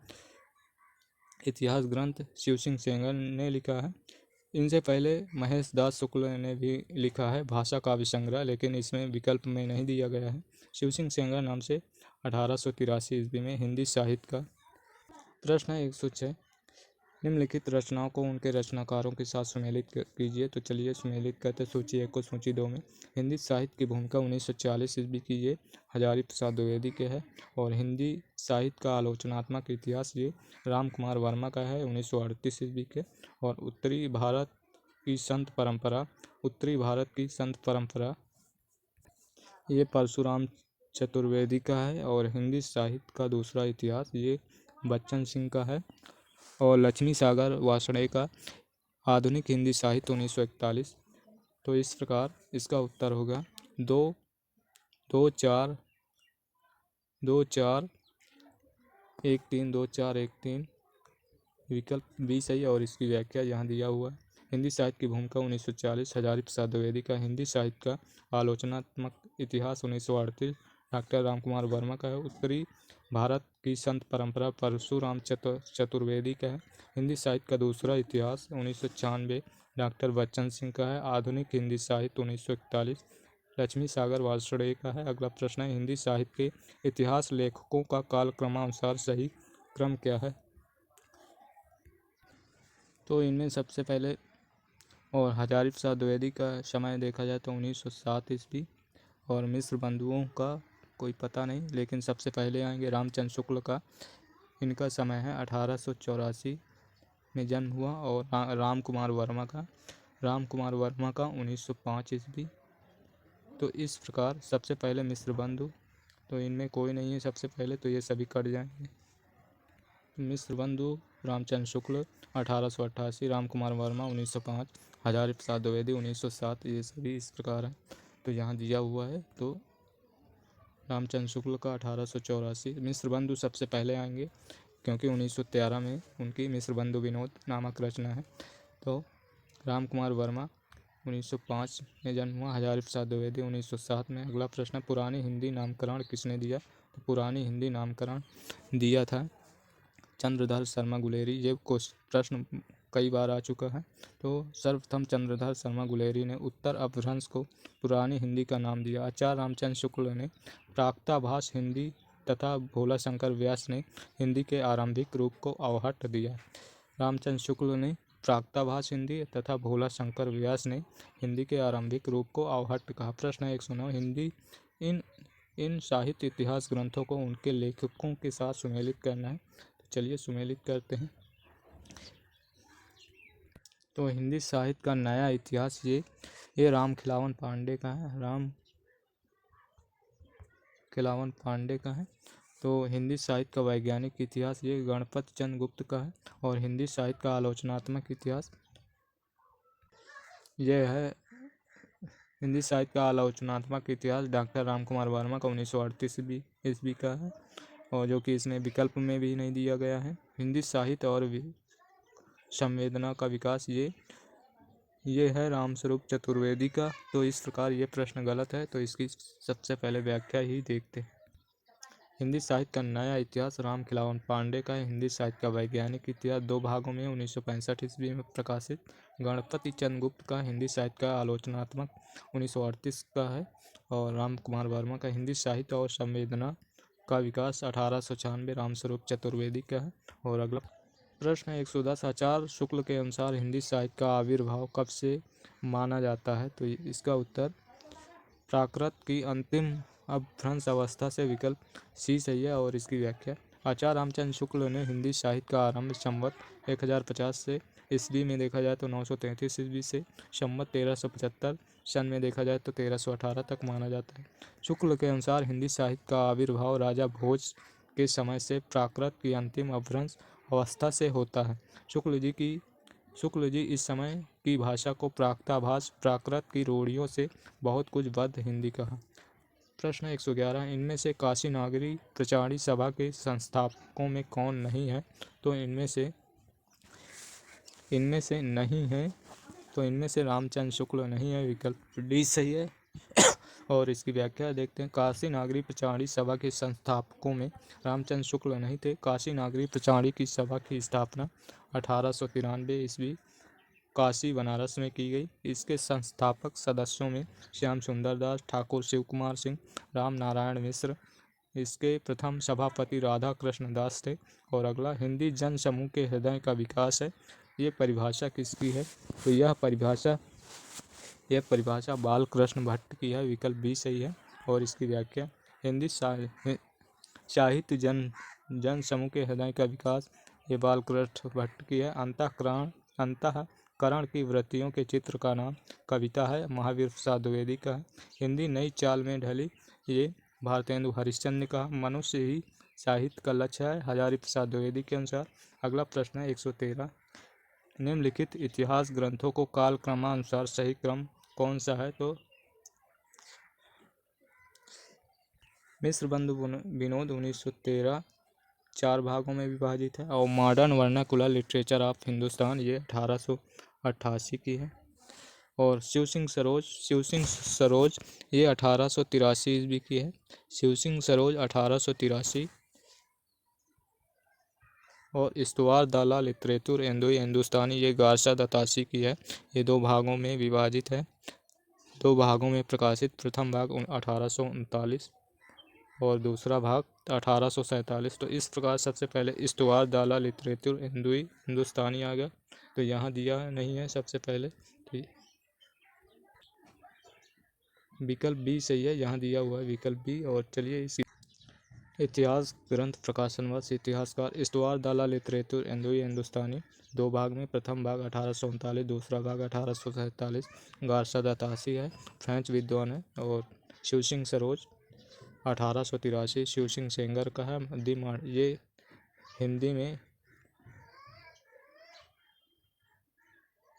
इतिहास ग्रंथ शिव सिंह सेंगर ने लिखा है। इनसे पहले महेश दास शुक्ल ने भी लिखा है भाषा काव्य संग्रह, लेकिन इसमें विकल्प में नहीं दिया गया है। शिव सिंह सेंगर नाम से 1883 ईस्वी में हिंदी साहित्य का। प्रश्न है 106, निम्नलिखित रचनाओं को उनके रचनाकारों के साथ सुमेलित कीजिए। तो चलिए सुमेलित करते सूची 1 को सूची 2 में। हिंदी साहित्य की भूमिका 1940 ईस्वी की ये हजारी प्रसाद द्विवेदी के है। और हिंदी साहित्य का आलोचनात्मक इतिहास ये राम कुमार वर्मा का है 1938 ईस्वी के। और उत्तरी भारत की संत परंपरा ये परशुराम चतुर्वेदी का है। और हिंदी साहित्य का दूसरा इतिहास ये बच्चन सिंह का है। और लक्ष्मी सागर वार्ष्णेय का आधुनिक हिंदी साहित्य 1941। तो इस प्रकार इसका उत्तर होगा 2, 2, 4, 2, 4, 1, 3, 2, 4, 1, 3। विकल्प बी सही। और इसकी व्याख्या यहाँ दिया हुआ है। हिंदी साहित्य की भूमिका 1940 हजारी प्रसाद द्विवेदी का। हिंदी साहित्य का आलोचनात्मक इतिहास 1938 डॉक्टर राम कुमार वर्मा का है। उत्तरी भारत की संत परंपरा परशुराम चतुर्वेदी का है। हिंदी साहित्य का दूसरा इतिहास 1996 डॉक्टर बच्चन सिंह का है। आधुनिक हिंदी साहित्य 1941 लक्ष्मी सागर वार्ष्णेय का है। अगला प्रश्न है हिंदी साहित्य के इतिहास लेखकों का कालक्रमानुसार सही क्रम क्या है? तो इनमें सबसे पहले और हजारी प्रसाद द्विवेदी का समय देखा जाए तो 1907 ईस्वी। और मिश्र बंधुओं का कोई पता नहीं, लेकिन सबसे पहले आएंगे रामचंद्र शुक्ल का। इनका समय है 1884 में जन्म हुआ। और राम कुमार वर्मा का 1905 ईस्वी। तो इस प्रकार सबसे पहले मिश्र बंधु, तो इनमें कोई नहीं है सबसे पहले, तो ये सभी कट जाएंगे। मिश्र बंधु रामचंद्र शुक्ल 1888, राम कुमार वर्मा 1905, हजारी प्रसाद द्विवेदी 1907, ये सभी इस प्रकार है। तो यहाँ दिया हुआ है। तो रामचंद्र शुक्ल का 1884। मिश्र बंधु सबसे पहले आएंगे क्योंकि 1913 में उनकी मिश्र बंधु विनोद नामक रचना है। तो राम कुमार वर्मा 1905 में जन्म हुआ। हजारी प्रसाद द्विवेदी 1907 में। अगला प्रश्न, पुरानी हिंदी नामकरण किसने दिया? तो पुरानी हिंदी नामकरण दिया था चंद्रधर शर्मा गुलेरी। ये प्रश्न कई बार आ चुका है। तो सर्वप्रथम चंद्रधर शर्मा गुलेरी ने उत्तर अपभ्रंश को पुरानी हिंदी का नाम दिया। आचार्य रामचंद्र शुक्ल ने प्राक्तभाष हिंदी तथा भोला शंकर व्यास ने हिंदी के आरंभिक रूप को अवहट्ट दिया। रामचंद्र शुक्ल ने प्राक्तभाष हिंदी तथा भोला शंकर व्यास ने हिंदी के आरंभिक रूप को अवहट्ट कहा। प्रश्न 109, हिंदी इन साहित्य इतिहास ग्रंथों को उनके लेखकों के साथ सुमेलित करना है। तो चलिए सुमेलित करते हैं। तो हिंदी साहित्य का नया इतिहास ये राम खिलावन पांडे का है। राम खिलावन पांडे का है। तो हिंदी साहित्य का वैज्ञानिक इतिहास ये गणपत चंद्र गुप्त का है। और हिंदी साहित्य का आलोचनात्मक इतिहास ये है। हिंदी साहित्य का आलोचनात्मक इतिहास डॉक्टर रामकुमार वर्मा का 1938 ईस्वी का है, और जो कि इसमें विकल्प में भी नहीं दिया गया है। हिंदी साहित्य और संवेदना का विकास ये है रामस्वरूप चतुर्वेदी का। तो इस प्रकार ये प्रश्न गलत है, तो इसकी सबसे पहले व्याख्या ही देखते हैं। हिंदी साहित्य का नया इतिहास राम खिलावन पांडे का है। हिंदी साहित्य का वैज्ञानिक इतिहास 2 भागों में 1965 ईस्वी में प्रकाशित गणपति चंद्र गुप्त का। हिंदी साहित्य का आलोचनात्मक 1938 का है। और राम कुमार वर्मा का हिंदी साहित्य और संवेदना का विकास 1896 रामस्वरूप चतुर्वेदी का है। और अगला प्रश्न 110 आचार्य शुक्ल के अनुसार हिंदी साहित्य का आविर्भाव कब से माना जाता है? तो इसका उत्तर प्राकृत की अंतिम अपभ्रंश अवस्था से विकल्प सी सही है। और इसकी व्याख्या आचार्य रामचंद्र शुक्ल ने हिंदी साहित्य का आरंभ संवत 1050 से ईस्वी में देखा जाए तो 933 ईस्वी से संवत 1375 सन में देखा जाए तो 1318 तक माना जाता है। शुक्ल के अनुसार हिंदी साहित्य का आविर्भाव राजा भोज के समय से प्राकृत की अंतिम अपभ्रंश अवस्था से होता है। शुक्ल जी इस समय की भाषा को प्राक्ताभास प्राकृत की रूढ़ियों से बहुत कुछ बद्ध हिंदी कहा। प्रश्न 111 इनमें से काशी नागरी प्रचारी सभा के संस्थापकों में कौन नहीं है? तो इनमें से रामचंद्र शुक्ल नहीं है, विकल्प डी सही है। और इसकी व्याख्या देखते हैं। काशी नागरी प्रचारी सभा के संस्थापकों में रामचंद्र शुक्ल नहीं थे। काशी नागरी प्रचारी की सभा की स्थापना 1893 ईस्वी काशी बनारस में की गई। इसके संस्थापक सदस्यों में श्याम सुंदर दास, ठाकुर शिव कुमार सिंह, राम नारायण मिश्र, इसके प्रथम सभापति राधा कृष्ण दास थे। और अगला हिंदी जन समूह के हृदय का विकास है, ये परिभाषा किसकी है? तो यह परिभाषा बालकृष्ण भट्ट की है, विकल्प बी सही है। और इसकी व्याख्या हिंदी साहित्य जन समूह के हृदय का विकास ये बालकृष्ण भट्ट की है। अंतःकरण की वृत्तियों के चित्र का नाम कविता है, महावीर प्रसाद द्विवेदी का है। हिंदी नई चाल में ढली ये भारतेंदु हरिश्चंद्र का। मनुष्य ही साहित्य का लक्ष्य है, हजारी प्रसाद द्विवेदी के अनुसार। अगला प्रश्न है 113 निम्नलिखित इतिहास ग्रंथों को काल क्रमानुसार सही क्रम कौन सा है? तो मिस्र बंधु विनोद 1913 4 भागों में विभाजित है। और modern vernacular literature of Hindustan ये 1888 की है। और शिव सिंह सरोज ये 1883 ईस्वी की है। शिव सिंह सरोज 1883। और इस्तवार दाला लिटरेचर एंदोई हिंदुस्तानी ये 1188 की है। ये 2 भागों में विभाजित है, 2 भागों में प्रकाशित। प्रथम भाग 1839 और दूसरा भाग 1847। तो इस प्रकार सबसे पहले इस्तवार दाला लिटरेचर एंदोई हिंदुस्तानी आ गया, तो यहाँ दिया नहीं है सबसे पहले, तो विकल्प बी सही है, यहाँ दिया हुआ है विकल्प बी। और चलिए इस इतिहास ग्रंथ प्रकाशन वर्ष इतिहासकार इस्तवार दाला लिटरेचर एंदोई हिंदुस्तानी 2 भाग में। प्रथम भाग 1839, दूसरा भाग 1847। गारशद अतासी है, फ्रेंच विद्वान है। और शिव सिंह सरोज 1883 शिव सिंह सेंगर का है। ये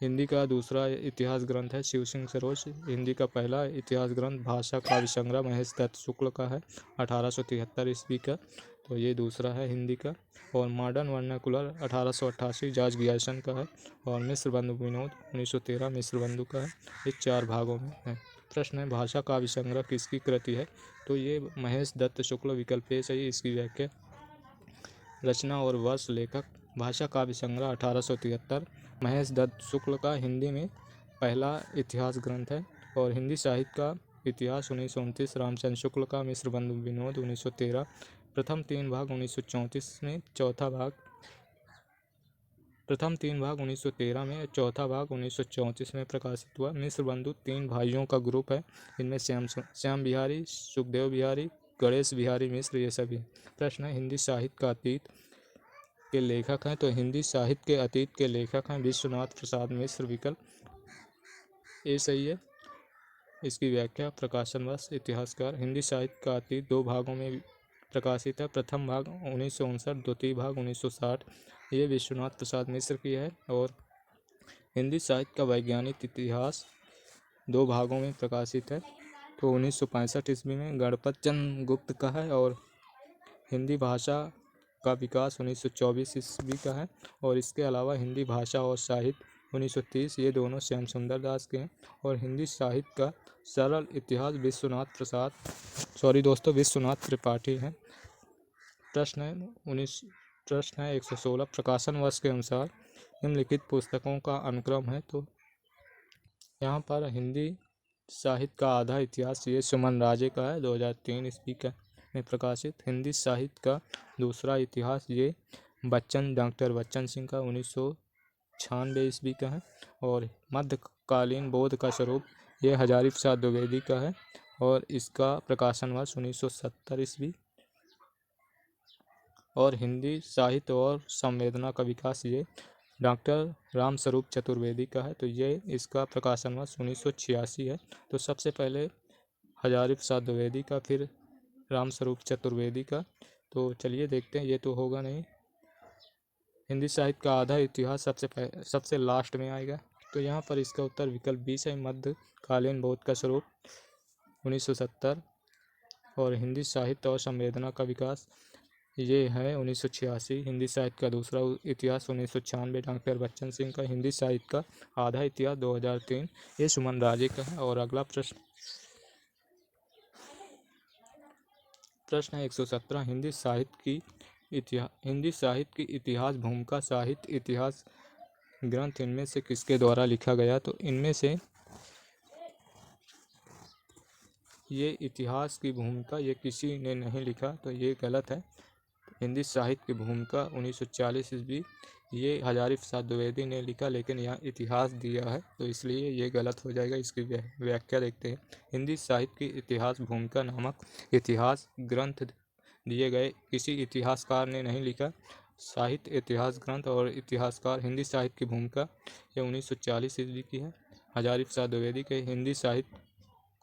हिंदी का दूसरा इतिहास ग्रंथ है। शिव सिंह सरोज हिंदी का पहला इतिहास ग्रंथ भाषा काव्य संग्रह महेश दत्त शुक्ल का है 1873 ईस्वी का, तो ये दूसरा है हिंदी का। और मॉडर्न वर्नाकुलर 1888 जॉर्ज गियर्सन का है। और मिस्र बंधु विनोद 1913 मिस्र बंधु का है। ये 4 भागों में है। प्रश्न है भाषा काव्य संग्रह किसकी कृति है? तो ये महेश दत्त शुक्ल, विकल्प ए सही। इसकी व्याख्या रचना और वर्ष लेखक भाषा काव्य संग्रह 1873 महेश दत्त शुक्ल का हिंदी में पहला इतिहास ग्रंथ है। और हिंदी साहित्य का इतिहास 1929 रामचंद्र शुक्ल का। मिस्र बंधु विनोद 1913 प्रथम 3 भाग 1934 में, चौथा भाग प्रथम 3 भाग 1913 में, चौथा भाग 1934 में प्रकाशित हुआ। मिस्र बंधु 3 भाइयों का ग्रुप है, इनमें श्याम बिहारी, सुखदेव बिहारी, गणेश बिहारी मिश्र ये सभी। प्रश्न है हिंदी साहित्य का अतीत के लेखक हैं? तो हिंदी साहित्य के अतीत के लेखक हैं विश्वनाथ प्रसाद मिश्र, विकल्प ए सही है। इसकी व्याख्या प्रकाशन वर्ष इतिहासकार हिंदी साहित्य का अतीत 2 भागों में प्रकाशित है। प्रथम भाग 1959, द्वितीय भाग 1960। ये विश्वनाथ प्रसाद मिश्र की है। और हिंदी साहित्य का वैज्ञानिक इतिहास 2 भागों में प्रकाशित है। तो 1965 ईस्वी में गणपत चंद्र गुप्त का है। और हिंदी भाषा का विकास 1924 ईस्वी का है। और इसके अलावा हिंदी भाषा और साहित्य 1930, ये दोनों श्याम सुंदर दास के हैं। और हिंदी साहित्य का सरल इतिहास विश्वनाथ त्रिपाठी हैं। प्रश्न है 116। प्रकाशन वर्ष के अनुसार निम्नलिखित पुस्तकों का अनुक्रम है। तो यहाँ पर हिंदी साहित्य का आधा इतिहास ये सुमन राजे का है, 2003 ईस्वी का में प्रकाशित। हिंदी साहित्य का दूसरा इतिहास ये डॉक्टर बच्चन सिंह का 1996 ईस्वी का है। और मध्यकालीन बोध का स्वरूप ये हजारी प्रसाद द्विवेदी का है। और इसका प्रकाशन वर्ष 1970 ईस्वी। और हिंदी साहित्य और संवेदना का विकास ये डॉक्टर रामस्वरूप चतुर्वेदी का है। तो ये इसका प्रकाशन वर्ष 1986 है। तो सबसे पहले हजारी प्रसाद द्विवेदी का, फिर रामस्वरूप चतुर्वेदी का। तो चलिए देखते हैं, ये तो होगा नहीं। हिंदी साहित्य का आधा इतिहास सबसे लास्ट में आएगा। तो यहाँ पर इसका उत्तर विकल्प 20 है, मध्यकालीन बौद्ध का स्वरूप 1970। और हिंदी साहित्य और संवेदना का विकास ये है 1986। हिंदी साहित्य का दूसरा इतिहास 1996 डॉक्टर बच्चन सिंह का। हिंदी साहित्य का आधा इतिहास 2003 ये सुमन राजे का है। और अगला प्रश्न है 117। हिंदी साहित्य की इतिहास भूमिका साहित्य इतिहास ग्रंथ इनमें से किसके द्वारा लिखा गया। तो इनमें से ये इतिहास की भूमिका ये किसी ने नहीं लिखा, तो ये गलत है। हिंदी साहित्य की भूमिका 1940 ईस्वी ये हजारी प्रसाद द्विवेदी ने लिखा, लेकिन यहाँ इतिहास दिया है तो इसलिए ये गलत हो जाएगा। इसकी व्याख्या देखते हैं। हिंदी साहित्य की इतिहास भूमिका नामक इतिहास ग्रंथ दिए गए किसी इतिहासकार ने नहीं लिखा। साहित्य इतिहास ग्रंथ और इतिहासकार हिंदी साहित्य की भूमिका ये 1940 ईस्वी की है। हजारी प्रसाद द्विवेदी के हिंदी साहित्य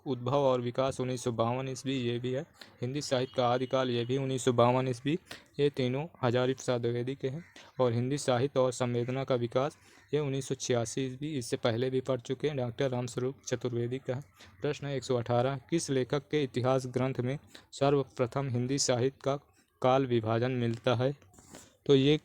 उद्भव और विकास 1952 ईस्वी ये भी है। हिंदी साहित्य का आदिकाल ये भी 1952 ईस्वी। ये तीनों हजारी प्रसाद द्विवेदी के हैं। और हिंदी साहित्य और संवेदना का विकास ये 1986 ईस्वी, इससे पहले भी पढ़ चुके हैं, डॉक्टर रामस्वरूप चतुर्वेदी का है। प्रश्न है 118। किस लेखक के इतिहास ग्रंथ में सर्वप्रथम हिंदी साहित्य का काल विभाजन मिलता है। तो ये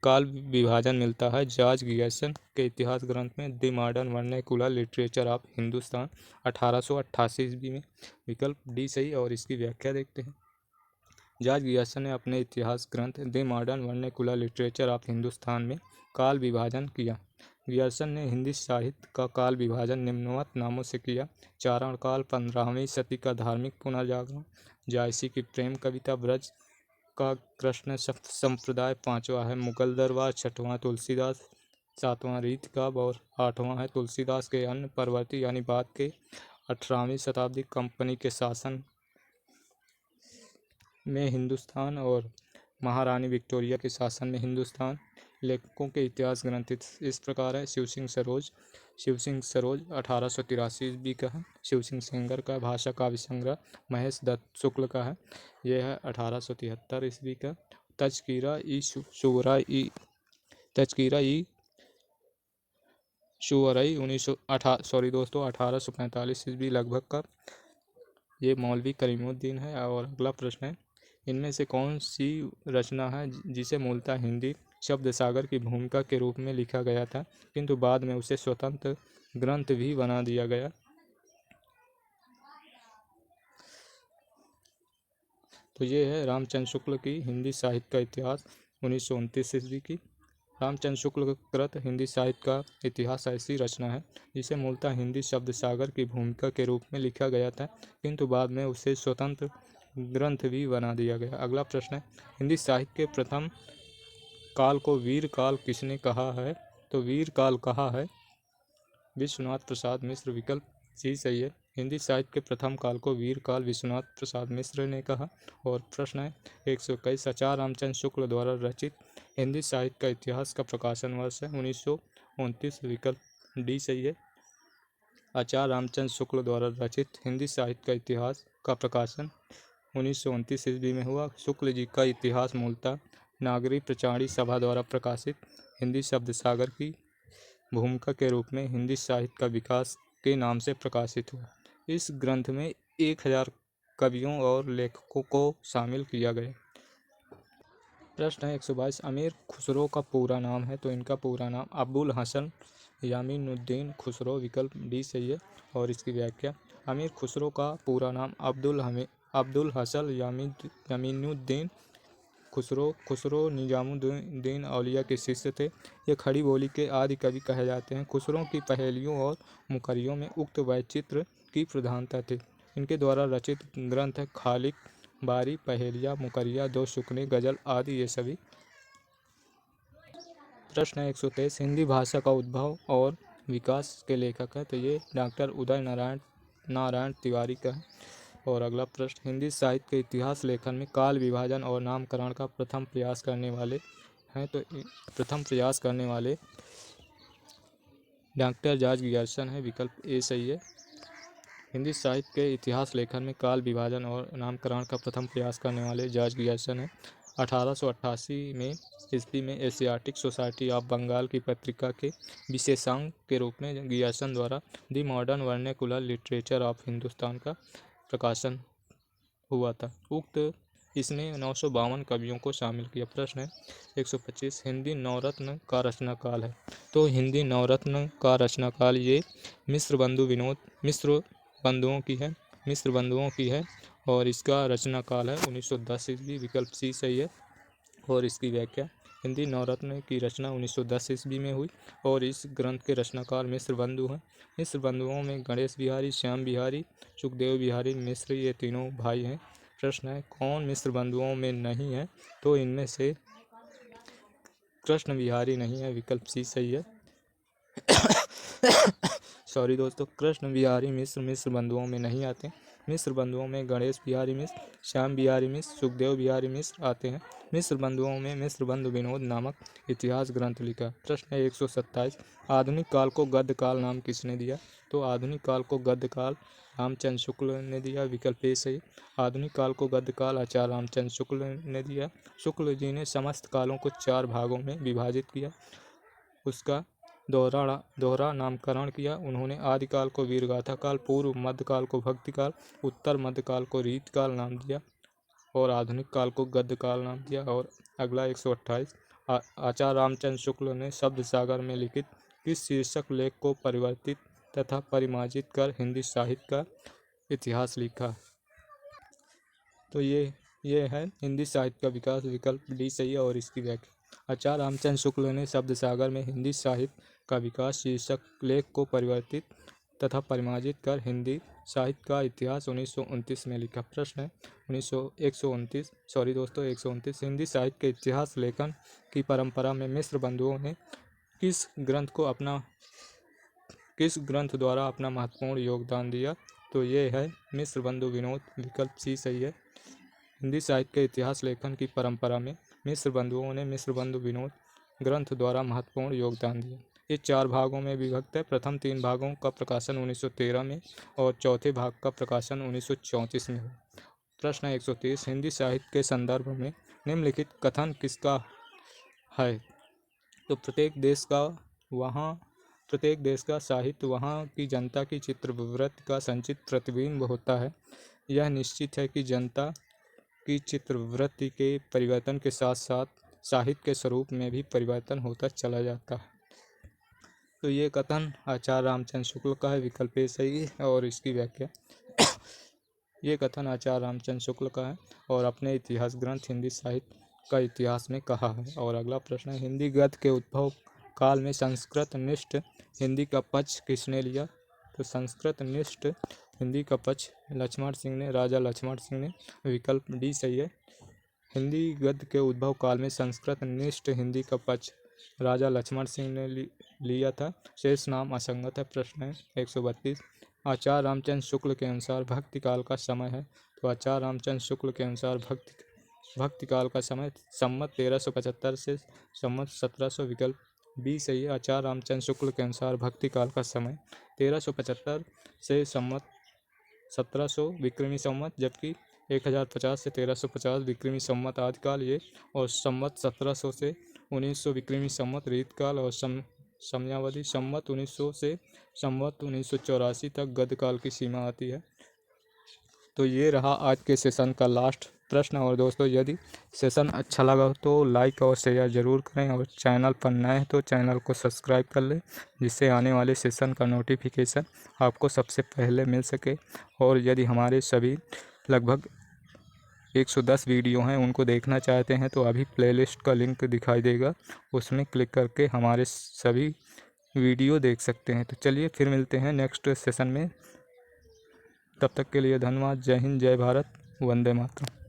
काल विभाजन मिलता है जॉर्ज गियर्सन के इतिहास ग्रंथ में the modern vernacular literature of Hindustan 1888 ईस्वी में। विकल्प डी सही। और इसकी व्याख्या देखते हैं। जॉर्ज गियर्सन ने अपने इतिहास ग्रंथ the modern vernacular literature of Hindustan में काल विभाजन किया। गियर्सन ने हिंदी साहित्य का काल विभाजन निम्नवत नामों से किया। चारण काल 15वीं सदी का धार्मिक पुनर्जागरण, जायसी की प्रेम कविता, ब्रज का कृष्ण संप्रदाय, 5वां है मुगल दरबार, 6वां तुलसीदास, 7वां रीत काव्य और 8वां है तुलसीदास के अन्य परवर्ती यानी बाद के 18वीं शताब्दी कंपनी के शासन में हिंदुस्तान और महारानी विक्टोरिया के शासन में हिंदुस्तान। लेखकों के इतिहास ग्रंथ इस प्रकार है। शिव सिंह सरोज 1883 ईस्वी का है। शिव सिंह सेंगर का भाषा काव्य संग्रह महेश दत्त शुक्ल का है, यह है 1873 ईस्वी का। तजकिरा ई शुवरई 1845 ईस्वी लगभग का, ये मौलवी करीमुद्दीन है। और अगला प्रश्न है, इनमें से कौन सी रचना है जिसे मूलतः हिंदी शब्द सागर की भूमिका के रूप में लिखा गया था, किंतु बाद में उसे स्वतंत्र ग्रंथ भी बना दिया गया। तो ये है रामचंद्र शुक्ल की हिंदी साहित्य का इतिहास 1929 ईस्वी की। रामचंद्र शुक्ल कृत हिंदी साहित्य का इतिहास ऐसी रचना है जिसे मूलतः हिंदी शब्द सागर की भूमिका के रूप में लिखा गया था, किंतु बाद में उसे स्वतंत्र ग्रंथ भी बना दिया गया। अगला प्रश्न है, हिंदी साहित्य के प्रथम काल को वीर काल किसने कहा है। तो वीर काल कहा है विश्वनाथ प्रसाद मिश्र। विकल्प सी सही है। हिंदी साहित्य के प्रथम काल को वीर काल विश्वनाथ प्रसाद मिश्र ने कहा। और प्रश्न है 121। आचार्य रामचंद्र शुक्ल द्वारा रचित हिंदी साहित्य का इतिहास का प्रकाशन वर्ष है 1929। विकल्प डी सही है। आचार्य रामचंद्र शुक्ल द्वारा रचित हिंदी साहित्य का इतिहास का प्रकाशन 1929 ईस्वी में हुआ। शुक्ल जी का इतिहास मूलतः नागरी प्रचारी सभा द्वारा प्रकाशित हिंदी शब्द सागर की भूमिका के रूप में हिंदी साहित्य का विकास के नाम से प्रकाशित हुआ। इस ग्रंथ में 1000 कवियों और लेखकों को शामिल किया गया। प्रश्न है 122, अमीर खुसरो का पूरा नाम है, तो इनका पूरा नाम अबुल हसन यामीनुद्दीन खुसरो, विकल्प डी सही है। और इसकी व्याख्या, अमीर खुसरो का पूरा नाम अब्दुल हसन यामीनुद्दीन खुसरो निजामुद्दीन औलिया के शिष्य थे। ये खड़ी बोली के आदि कवि कहे जाते हैं। खुसरो की पहेलियों और मुकरियों में उक्त वैचित्र की प्रधानता थी। इनके द्वारा रचित ग्रंथ है खालिक बारी, पहेलिया, मुकरिया, दो शुकने, गजल आदि ये सभी। प्रश्न है 123, हिंदी भाषा का उद्भव और विकास के लेखक है, तो ये डॉक्टर उदय नारायण तिवारी का है। और अगला प्रश्न, हिंदी साहित्य के इतिहास लेखन में काल विभाजन और नामकरण का प्रथम प्रयास करने वाले हैं, तो प्रथम प्रयास करने वाले डॉक्टर जॉर्ज गियर्सन है, विकल्प ए सही है। हिंदी साहित्य के इतिहास लेखन में काल विभाजन और नामकरण का प्रथम प्रयास करने वाले जॉर्ज गियर्सन है। 1888 में ईस्वी में एशियाटिक सोसाइटी ऑफ बंगाल की पत्रिका के विशेषांक के रूप में गियर्सन द्वारा दी modern vernacular literature of Hindustan का प्रकाशन हुआ था। उक्त इसने 952 कवियों को शामिल किया। प्रश्न है 125, हिंदी नवरत्न का रचनाकाल है, तो हिंदी नवरत्न का रचनाकाल ये मिश्र बंधुओं की है और इसका रचनाकाल है 1910 ईस्वी, विकल्प सी सही है। और इसकी व्याख्या, हिंदी नवरत्न की रचना 1910 ईस्वी में हुई और इस ग्रंथ के रचनाकार मिश्र बंधु हैं। मिश्र बंधुओं में गणेश बिहारी, श्याम बिहारी, सुखदेव बिहारी मिश्र ये तीनों भाई हैं। प्रश्न है, कौन मिश्र बंधुओं में नहीं है, तो इनमें से कृष्ण बिहारी नहीं है, विकल्प सी सही है। सॉरी दोस्तों, कृष्ण बिहारी मिश्र बंधुओं में नहीं आते। मिश्र बंधुओं में गणेश बिहारी मिश्र, श्याम बिहारी मिश्र, सुखदेव बिहारी मिश्र आते हैं। मिश्र बंधुओं में मिश्र बंधु विनोद नामक इतिहास ग्रंथ लिखा। प्रश्न है 127, आधुनिक काल को गद्य काल नाम किसने दिया, तो आधुनिक काल को गद्य काल रामचंद्र शुक्ल ने दिया, विकल्प ए सही। आधुनिक काल को गद्य काल आचार्य रामचंद्र शुक्ल ने दिया। शुक्ल जी ने समस्त कालों को 4 भागों में विभाजित किया, उसका दोहरा नामकरण किया। उन्होंने आदिकाल को वीरगाथा काल, पूर्व मध्यकाल को भक्तिकाल, उत्तर मध्यकाल को रीतकाल नाम दिया और आधुनिक काल को गद्य काल नाम दिया। और अगला 128, आचार्य रामचंद्र शुक्ल ने शब्द सागर में लिखित किस शीर्षक लेख को परिवर्तित तथा परिमार्जित कर हिंदी साहित्य का इतिहास लिखा, तो ये है हिंदी साहित्य का विकास, विकल्प डी सही है। और इसकी व्याख्या, आचार्य रामचंद्र शुक्ल ने शब्द सागर में हिंदी साहित्य का विकास शीर्षक लेख को परिवर्तित तथा परिमार्जित कर हिंदी साहित्य का इतिहास 1929 में लिखा। प्रश्न है 129, हिंदी साहित्य के इतिहास लेखन की परंपरा में मिश्र बंधुओं ने किस ग्रंथ द्वारा अपना महत्वपूर्ण योगदान दिया, तो ये है मिश्र बंधु विनोद, विकल्प सी सही है। हिंदी साहित्य के इतिहास लेखन की परंपरा में मिश्र बंधुओं ने मिश्र बंधु विनोद ग्रंथ द्वारा महत्वपूर्ण योगदान दिया। ये 4 भागों में विभक्त है। प्रथम 3 भागों का प्रकाशन 1913 में और चौथे भाग का प्रकाशन 1934 में हुआ। प्रश्न 130, हिंदी साहित्य के संदर्भ में निम्नलिखित कथन किसका है, तो प्रत्येक देश का साहित्य वहाँ की जनता की चित्रवृत्ति का संचित प्रतिबिंब होता है। यह निश्चित है कि जनता की चित्रवृत्ति के परिवर्तन के साथ साथ साहित्य के स्वरूप में भी परिवर्तन होता चला जाता है। तो ये कथन आचार्य रामचंद्र शुक्ल का है, विकल्प ए सही है। और इसकी व्याख्या, ये कथन आचार्य रामचंद्र शुक्ल का है और अपने इतिहास ग्रंथ हिंदी साहित्य का इतिहास में कहा है। और अगला प्रश्न है, हिंदी गद्य के उद्भव काल में संस्कृत निष्ठ हिंदी का पक्ष किसने लिया, तो संस्कृत निष्ठ हिंदी का पक्ष राजा लक्ष्मण सिंह ने, विकल्प डी सही है। हिंदी गद्य के उद्भव काल में संस्कृत निष्ठ हिंदी का पक्ष राजा लक्ष्मण सिंह ने लिया था। शेष नाम असंगत है। प्रश्न है 132, आचार्य रामचंद्र शुक्ल के अनुसार भक्ति काल का समय है, तो आचार्य रामचंद्र शुक्ल के अनुसार भक्ति काल का समय संमत 1375 से संमत 1700, विकल्प बी सही है। आचार्य रामचंद्र शुक्ल के अनुसार भक्ति काल का समय 1375 से संमत 1700 विक्रमी संवत, जबकि 1050 से 1350 विक्रमी संवत आदिकाल ये, और संवत 1700 से 1900 विक्रमी संवत रीतकाल, और समयावधि संवत 1900 से संवत 1984 तक गद्धकाल की सीमा आती है। तो ये रहा आज के सेशन का लास्ट प्रश्न। और दोस्तों, यदि सेशन अच्छा लगा हो तो लाइक और शेयर ज़रूर करें, और चैनल पर नए हैं तो चैनल को सब्सक्राइब कर लें, जिससे आने वाले सेशन का नोटिफिकेशन आपको सबसे पहले मिल सके। और यदि हमारे सभी लगभग 110 वीडियो हैं उनको देखना चाहते हैं तो अभी प्लेलिस्ट का लिंक दिखाई देगा, उसमें क्लिक करके हमारे सभी वीडियो देख सकते हैं। तो चलिए फिर मिलते हैं नेक्स्ट सेशन में। तब तक के लिए धन्यवाद। जय हिंद, जय भारत, वंदे मातरम।